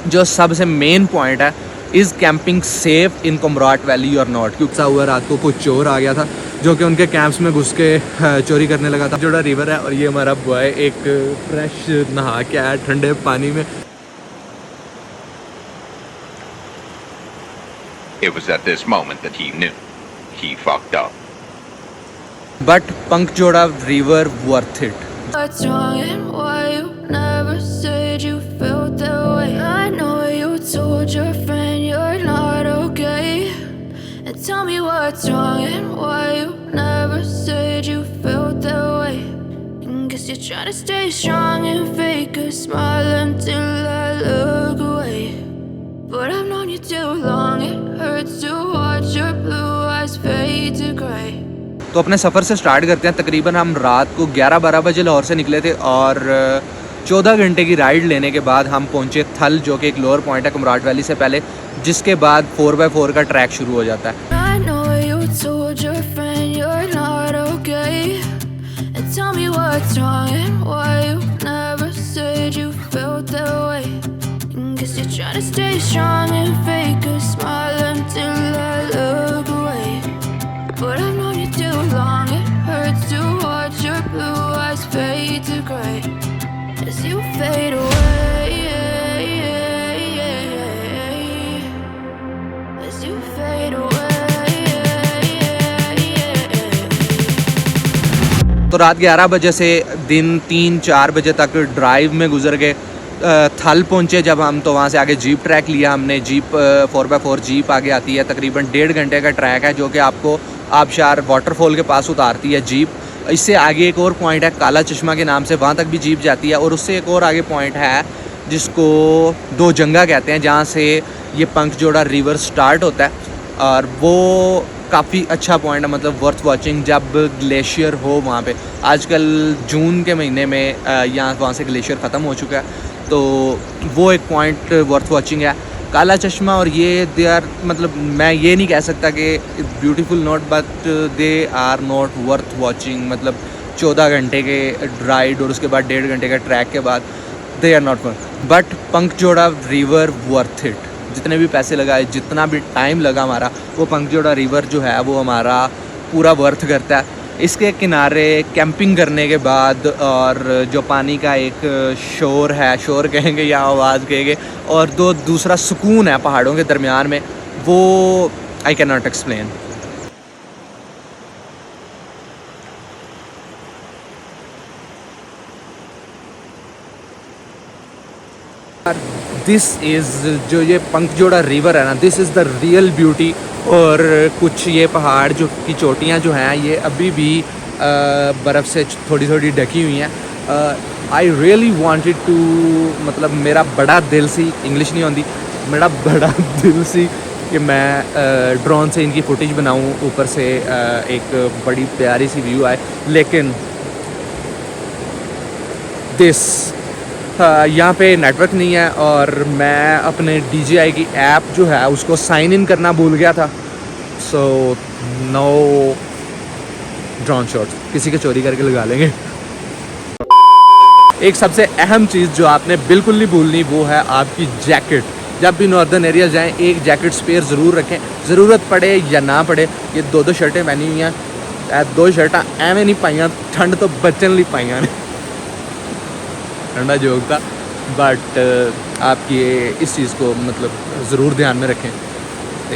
जो सबसे main point है, is camping safe in Kumrat valley और नॉट। क्योंकि हुआ रात को कुछ चोर आ गया था जो कि उनके कैंप्स में घुस के चोरी करने लगा था। जोड़ा रिवर है और ये हमारा बॉय एक फ्रेश नहा के आया ठंडे पानी में। It was at this moment that he knew he fucked up. But Pankjoda river worth it. What's wrong and why you never said you felt that way? I know you told your friend you're not okay. And tell me what's wrong and why you never said you felt that way. And guess you're trying to stay strong and fake a smile until I look away. But I've known you too long, it hurts to watch your blue eyes fade to grey. तो अपने सफ़र से start करते हैं। तकरीबन हम रात को 11-12 बजे लाहौर से निकले थे और 14 घंटे की राइड लेने के बाद हम पहुंचे थल, जो कि एक लोअर पॉइंट है कुमराट वैली से पहले, जिसके बाद 4x4 का ट्रैक शुरू हो जाता है। I know you told your friend you're not okay. And tell me what's wrong and why you never said you felt that way. And guess you're trying to stay strong and fake a smile until I look away. But I've known you too long, it hurts to watch your blue eyes fade to grey as you fade away, as you fade away. तो रात 11 बजे से दिन 3-4 बजे तक drive में गुजर गए। थल पहुंचे जब हम, तो वहाँ से आगे जीप ट्रैक लिया हमने। जीप 4x4 जीप आगे आती है, तकरीबन 1.5 घंटे का ट्रैक है, जो कि आपको आबशार वाटरफॉल के पास उतारती है जीप। इससे आगे एक और पॉइंट है काला चश्मा के नाम से, वहाँ तक भी जीप जाती है। और उससे एक और आगे पॉइंट है जिसको दो जंगा कहते हैं, जहाँ से ये पंकजोड़ा रिवर स्टार्ट होता है। और वो काफ़ी अच्छा पॉइंट है, मतलब वर्थ वॉचिंग जब ग्लेशियर हो वहाँ पे। आजकल जून के महीने में यहाँ वहाँ से ग्लेशियर ख़त्म हो चुका है, तो वो एक पॉइंट वर्थ वॉचिंग है। काला चश्मा और ये दे आर, मतलब मैं ये नहीं कह सकता कि beautiful not, but they are not worth watching. मतलब 14 घंटे के राइड और उसके बाद 1.5 घंटे का ट्रैक के बाद they are not worth. But Pankajoda river worth it. जितने भी पैसे लगाए, जितना भी टाइम लगा हमारा, वो पंकजोड़ा रिवर जो है वो हमारा पूरा वर्थ करता है। इसके किनारे कैंपिंग करने के बाद और जो पानी का एक शोर है, शोर कहेंगे या आवाज़ कहेंगे, और दूसरा सुकून है पहाड़ों के दरमियान में, वो I can not explain. This is, जो ये पंकजोड़ा रिवर है ना, this is the real beauty. और कुछ ये पहाड़ जो की चोटियाँ जो हैं, ये अभी भी बर्फ़ से थोड़ी थोड़ी ढकी हुई हैं। आई रियली वांटेड टू, मतलब मेरा बड़ा दिल सी, इंग्लिश नहीं आती, मेरा बड़ा दिल सी कि मैं ड्रोन से इनकी फुटेज बनाऊँ, ऊपर से एक बड़ी प्यारी सी व्यू आए। लेकिन दिस यहाँ पे नेटवर्क नहीं है और मैं अपने DJI की ऐप जो है उसको साइन इन करना भूल गया था। सो नो ड्रोन शॉट, किसी के चोरी करके लगा लेंगे। एक सबसे अहम चीज़ जो आपने बिल्कुल नहीं भूलनी, वो है आपकी जैकेट। जब भी नॉर्दर्न एरिया जाएं, एक जैकेट स्पेयर ज़रूर रखें, ज़रूरत पड़े या ना पड़े। ये 2 शर्टें पहनी हुई हैं, 2 शर्टें एवं नहीं पाइयां, ठंड तो बचन ली पाइयां ने। ठंडा जोक था, बट आप ये इस चीज़ को मतलब ज़रूर ध्यान में रखें।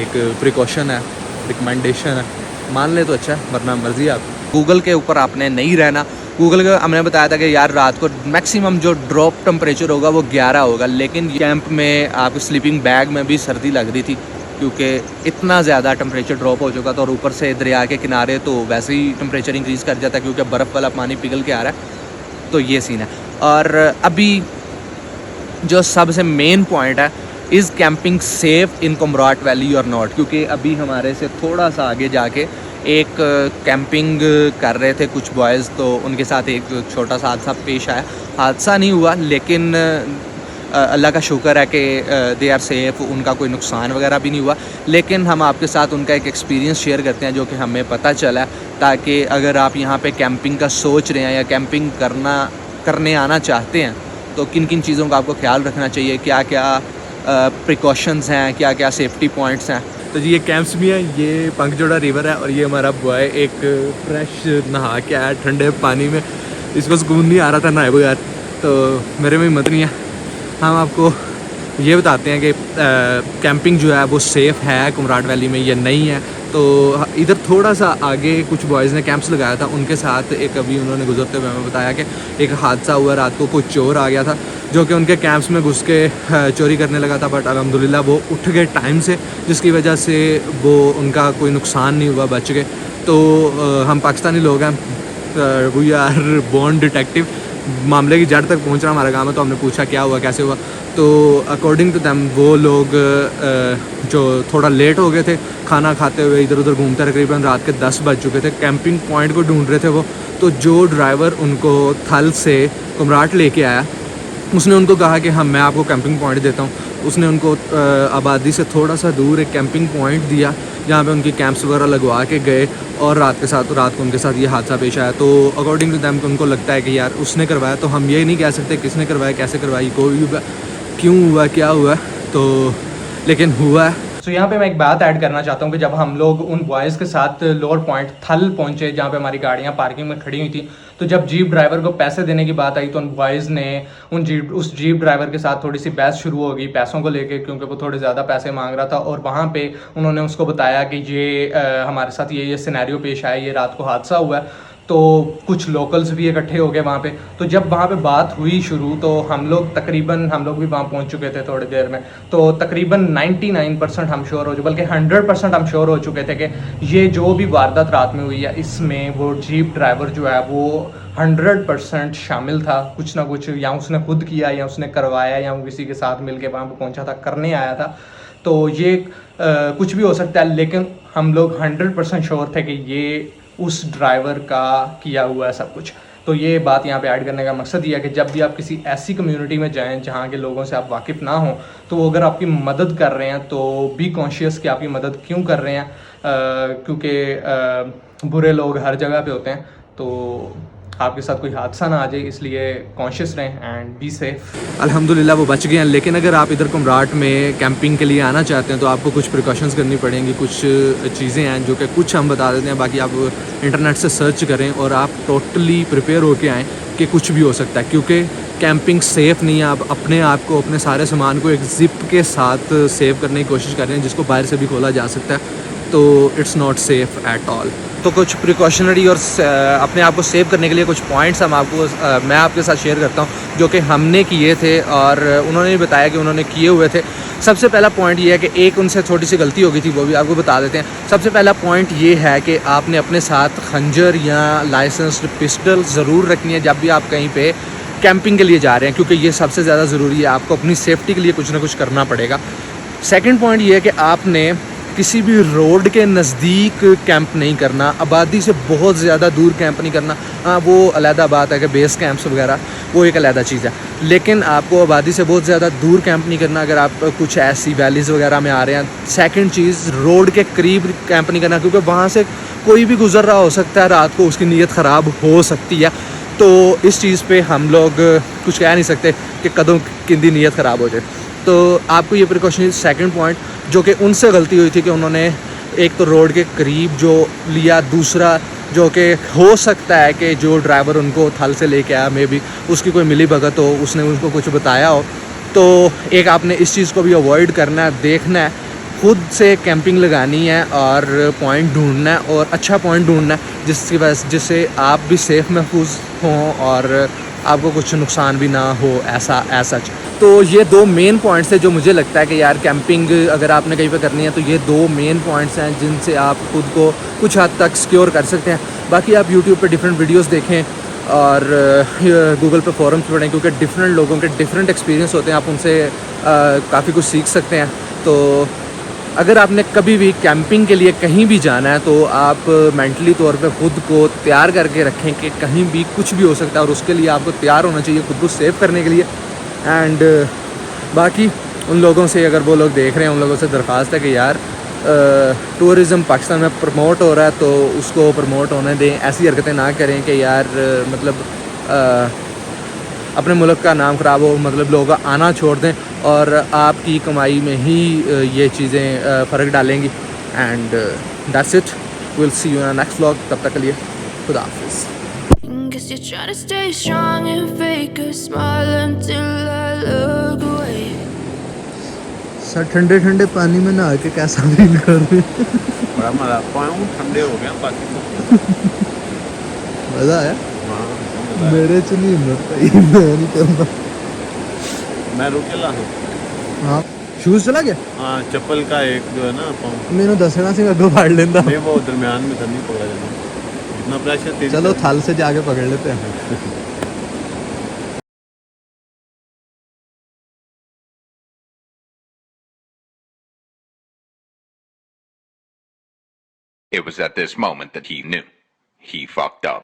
एक प्रिकॉशन है, रिकमेंडेशन है, मान ले तो अच्छा है, वरना मर्जी आप। गूगल के ऊपर आपने नहीं रहना। गूगल का हमने बताया था कि यार रात को मैक्सिमम जो ड्रॉप टेम्परेचर होगा वो 11 होगा, लेकिन कैंप में आपको स्लीपिंग बैग में भी सर्दी लग रही थी, क्योंकि इतना ज़्यादा टेम्परेचर ड्रॉप हो चुका था। और ऊपर से दरिया के किनारे तो वैसे ही टेम्परेचर इंक्रीज़ कर जाता है, क्योंकि बर्फ़ वाला पानी पिघल के आ रहा है। तो ये सीन है। और अभी जो सबसे मेन पॉइंट है, is camping safe in Kumrat valley और नॉट। क्योंकि अभी हमारे से थोड़ा सा आगे जाके एक कैंपिंग कर रहे थे कुछ बॉयज़, तो उनके साथ एक छोटा सा हादसा पेश आया। हादसा नहीं हुआ, लेकिन अल्लाह का शुक्र है कि दे आर सेफ़, उनका कोई नुकसान वगैरह भी नहीं हुआ। लेकिन हम आपके साथ उनका एक एक्सपीरियंस शेयर करते हैं जो कि हमें पता चला है, ताकि अगर आप यहाँ पे कैंपिंग का सोच रहे हैं या कैंपिंग करने आना चाहते हैं, तो किन किन चीज़ों का आपको ख्याल रखना चाहिए, क्या क्या प्रिकॉशंस हैं, क्या क्या सेफ्टी पॉइंट्स हैं। तो जी ये कैंप्स भी हैं, ये पंखजोड़ा रिवर है और ये हमारा बॉय एक फ्रेश नहा के आया ठंडे पानी में, इसको सुकून नहीं आ रहा था नहाए बगैर, तो मेरे में हिम्मत नहीं है। हम आपको ये बताते हैं कि कैंपिंग जो है वो सेफ़ है कुमराट वैली में या नहीं है। तो इधर थोड़ा सा आगे कुछ बॉयज़ ने कैंप्स लगाया था, उनके साथ एक अभी उन्होंने गुजरते हुए हमें बताया कि एक हादसा हुआ रात को, कोई चोर आ गया था जो कि उनके कैंप्स में घुस के चोरी करने लगा था, बट अल्हम्दुलिल्लाह वो उठ गए टाइम से, जिसकी वजह से वो उनका कोई नुकसान नहीं हुआ, बच गए। तो हम पाकिस्तानी लोग हैं, वी आर बॉर्न डिटेक्टिव, मामले की जड़ तक पहुंचना हमारा काम है। तो हमने पूछा क्या हुआ, कैसे हुआ, तो अकॉर्डिंग टू दैम वो लोग जो थोड़ा लेट हो गए थे खाना खाते हुए, इधर उधर घूमते, तकरीबन रात के 10 बज चुके थे, कैंपिंग पॉइंट को ढूंढ रहे थे वो। तो जो ड्राइवर उनको थल से कुमराट लेके आया, उसने उनको कहा कि हाँ मैं आपको कैंपिंग पॉइंट देता हूँ। उसने उनको आबादी से थोड़ा सा दूर एक कैंपिंग पॉइंट दिया जहाँ पे उनकी कैंप्स वगैरह लगवा के गए, और रात को उनके साथ ये हादसा पेश आया। तो अकॉर्डिंग टू दैम उनको लगता है कि यार उसने करवाया, तो हम ये नहीं कह सकते किसने करवाया, कैसे करवाई, कोई क्यों हुआ, क्या हुआ, तो लेकिन हुआ है। तो यहाँ पे मैं एक बात ऐड करना चाहता हूँ कि जब हम लोग उन बॉयज़ के साथ लोअर पॉइंट थल पहुँचे जहाँ पे हमारी गाड़ियाँ पार्किंग में खड़ी हुई थी, तो जब जीप ड्राइवर को पैसे देने की बात आई तो उन बॉयज़ ने उस जीप ड्राइवर के साथ थोड़ी सी बहस शुरू हो गई पैसों को लेके, क्योंकि वो थोड़े ज़्यादा पैसे मांग रहा था। और वहाँ पे उन्होंने उसको बताया कि ये हमारे साथ ये सिनेरियो पेश आया, ये रात को हादसा हुआ है। तो कुछ लोकल्स भी इकट्ठे हो गए वहाँ पे। तो जब वहाँ पे बात हुई शुरू, तो हम लोग भी वहाँ पहुँच चुके थे थोड़ी देर में, तो तकरीबन 99% हम श्योर हो चुके, बल्कि 100% हम श्योर हो चुके थे कि ये जो भी वारदात रात में हुई है, इसमें वो जीप ड्राइवर जो है वो 100% शामिल था। कुछ ना कुछ या उसने खुद किया, या उसने करवाया, या वो किसी के साथ मिल के वहाँ पर पहुँचा था, करने आया था। तो ये कुछ भी हो सकता है, लेकिन हम लोग 100% श्योर थे कि ये उस ड्राइवर का किया हुआ है सब कुछ। तो ये बात यहाँ पे ऐड करने का मकसद ये है कि जब भी आप किसी ऐसी कम्युनिटी में जाएं जहाँ के लोगों से आप वाकिफ़ ना हों, तो वो अगर आपकी मदद कर रहे हैं तो बी कॉन्शियस कि आपकी मदद क्यों कर रहे हैं, क्योंकि बुरे लोग हर जगह पे होते हैं। तो आपके साथ कोई हादसा ना आ जाए, इसलिए कॉन्शियस रहें एंड बी सेफ। अल्हम्दुलिल्लाह वो बच गए हैं, लेकिन अगर आप इधर कुमराट में कैंपिंग के लिए आना चाहते हैं तो आपको कुछ प्रिकॉशंस करनी पड़ेंगी। कुछ चीज़ें हैं जो कि कुछ हम बता देते हैं, बाकी आप इंटरनेट से सर्च करें और आप टोटली प्रिपेयर होके आएँ कि कुछ भी हो सकता है, क्योंकि कैंपिंग सेफ़ नहीं है। आप अपने आप को, अपने सारे सामान को एक ज़िप के साथ सेव करने की कोशिश कर रहे हैं, जिसको बाहर से भी खोला जा सकता है, तो it's not safe at all. तो कुछ प्रिकॉशनरी और अपने आप को सेव करने के लिए कुछ पॉइंट्स मैं आपके साथ शेयर करता हूँ जो कि हमने किए थे और उन्होंने भी बताया कि उन्होंने किए हुए थे। सबसे पहला पॉइंट ये है कि एक उनसे छोटी सी गलती हो गई थी, वो भी आपको बता देते हैं। सबसे पहला पॉइंट ये है कि आपने अपने साथ खंजर या लाइसेंस्ड पिस्टल ज़रूर रखनी है जब भी आप कहीं पे कैंपिंग के लिए जा रहे हैं, क्योंकि ये सबसे ज़्यादा ज़रूरी है। आपको अपनी सेफ्टी के लिए कुछ ना कुछ करना पड़ेगा। सेकंड पॉइंट ये है कि आपने किसी भी रोड के नज़दीक कैंप नहीं करना, आबादी से बहुत ज़्यादा दूर कैंप नहीं करना। हाँ, वो अलहदा बात है कि बेस कैंप्स वगैरह वो एक अलहदा चीज़ है, लेकिन आपको आबादी से बहुत ज़्यादा दूर कैंप नहीं करना अगर आप कुछ ऐसी वैलीज़ वगैरह में आ रहे हैं। सेकंड चीज़, रोड के करीब कैंप नहीं करना, क्योंकि वहाँ से कोई भी गुजर रहा हो सकता है, रात को उसकी नीयत ख़राब हो सकती है। तो इस चीज़ पे हम लोग कुछ कह नहीं सकते कि कदों किंदी नीयत ख़राब हो जाए। तो आपको ये प्रिकॉशन, सेकंड पॉइंट जो कि उनसे गलती हुई थी कि उन्होंने एक तो रोड के करीब जो लिया, दूसरा जो कि हो सकता है कि जो ड्राइवर उनको थल से लेके आया मे बी उसकी कोई मिली भगत हो, उसने उनको कुछ बताया हो। तो एक आपने इस चीज़ को भी अवॉइड करना है, देखना है, खुद से कैंपिंग लगानी है और पॉइंट ढूंढना है और अच्छा पॉइंट ढूंढना है जिसकी वजह जिससे आप भी सेफ़ महफूज हों और आपको कुछ नुकसान भी ना हो ऐसा। तो ये दो मेन पॉइंट्स हैं जो मुझे लगता है कि यार कैंपिंग अगर आपने कहीं पे करनी है तो ये दो मेन पॉइंट्स हैं जिनसे आप खुद को कुछ हद तक सिक्योर कर सकते हैं। बाकी आप यूट्यूब पे डिफरेंट वीडियोस देखें और गूगल पे फोरम्स पढ़ें, क्योंकि डिफरेंट लोगों के डिफरेंट एक्सपीरियंस होते हैं, आप उनसे काफ़ी कुछ सीख सकते हैं। तो अगर आपने कभी भी कैंपिंग के लिए कहीं भी जाना है तो आप मेंटली तौर पे खुद को तैयार करके रखें कि कहीं भी कुछ भी हो सकता है, और उसके लिए आपको तैयार होना चाहिए खुद को सेव करने के लिए। एंड बाकी उन लोगों से, अगर वो लोग देख रहे हैं, उन लोगों से दरख्वास्त है कि यार टूरिज़म पाकिस्तान में प्रमोट हो रहा है तो उसको प्रमोट होने दें, ऐसी हरकतें ना करें कि यार मतलब अपने मुल्क का नाम ख़राब हो, मतलब लोग आना छोड़ दें और आपकी कमाई में ही ये चीज़ें फ़र्क डालेंगी। And that's it, will see you in next vlog. तब तक के लिए खुदा हाफिज़। Guess you're trying to stay strong and fake a smile until I look away. Sir ठंडे ठंडे पानी में नहा के कैसा फील कर रहे हैं? बड़ा मजा, पाँव ठंडे हो गए बाकी तो मज़ा आया? हाँ, मेरे च नहीं हिम्मत पाई, मैं नहीं करना। मैं रुके ला हूँ। हाँ शूज़ चला गया? हाँ, चप्पल का एक जो है ना पाँव, मैंने दसना से अगो फाड़ लेंदा। नहीं वो दरमियान में था, नहीं पकड़ा जाना, इतना प्रेशर तेज। चलो थल से जाके पकड़ लेते हैं। It was at this moment that he knew. He fucked up.